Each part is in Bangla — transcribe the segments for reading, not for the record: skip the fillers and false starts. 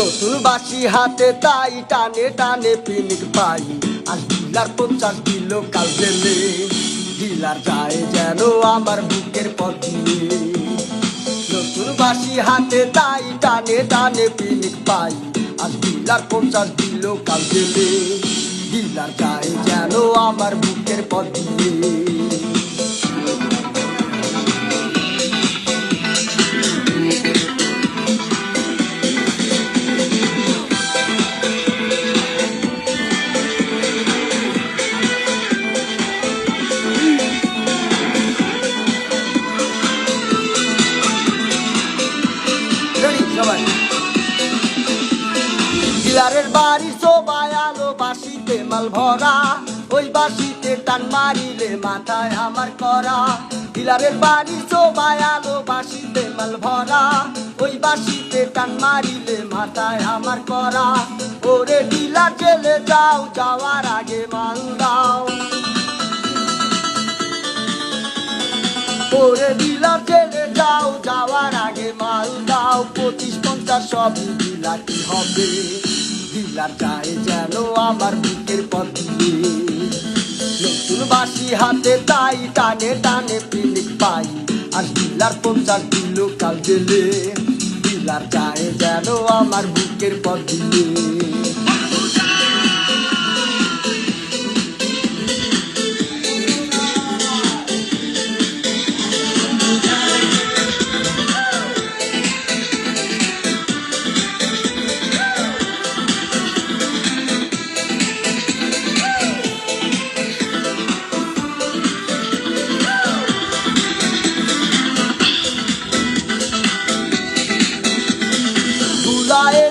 নতুন বাসি হাতে তাই টানে টানে পিনিক পাই আজ ডিলার 50 কিলো কাল জেলে ডিলার যায় যেন আমার বুকের পথ দিয়ে নতুন বাসি হাতে তাই টানে টানে পিনিক পাই আজ ডিলার 50 কিলো কাল জেলে ডিলার যায় যেন আমার বুকের পথ দিয়ে ডিলারের বাড়ি সবাই আলো বাসিতে মাল ভরা ওই বাসিতে টান মারিলে মাথায় আমার করা ডিলারের বাড়ি সবাই আলো বাসিতে মাল ভরা ওই বাসিতে টান মারিলে মাথায় আমার করা ওরে ডিলার চলে যাও যাওয়ার আগে মাল দাও ওরে ডিলার চলে যাও যাওয়ার আগে মাল দাও 25-50 সবই ডিলারই হবে ডিলার যায় যেন আমার বুকের পথ দিয়ে নতুন বাসি হাতে তাই টানে টানে পিনিক পাই আর ডিলার 50 কিলো কাল জেলে ডিলার যায় যেন আমার বুকের পথ দিয়ে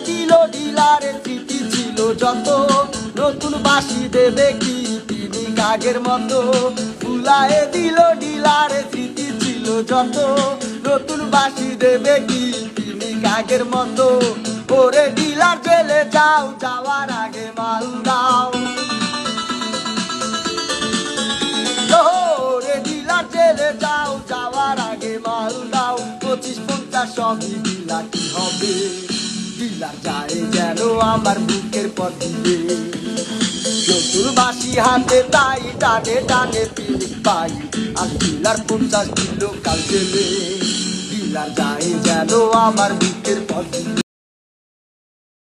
দিল ডিলারের স্মৃতি ছিল যত নতুন বাসি দেবে কি পিনিক আগের মতো ভুলায়ে দিল ডিলারের স্মৃতি ছিল যত নতুন বাসি দেবে কি পিনিক আগের মতো ওরে ডিলার জেলে যাও যাওয়ার আগে মাল দাও ওরে ডিলার জেলে যাও যাওয়ার আগে মাল দাও 25-50 সবই ডিলারই হবে ডিলার যায় যেন আমার বুকের পথ দিয়ে নতুন বাসি হাতে তাই টানে টানে পিনিক পাই আর ডিলার 50 কিলো কাল জেলে ডিলার যায় যেন আমার বুকের পথ দিয়ে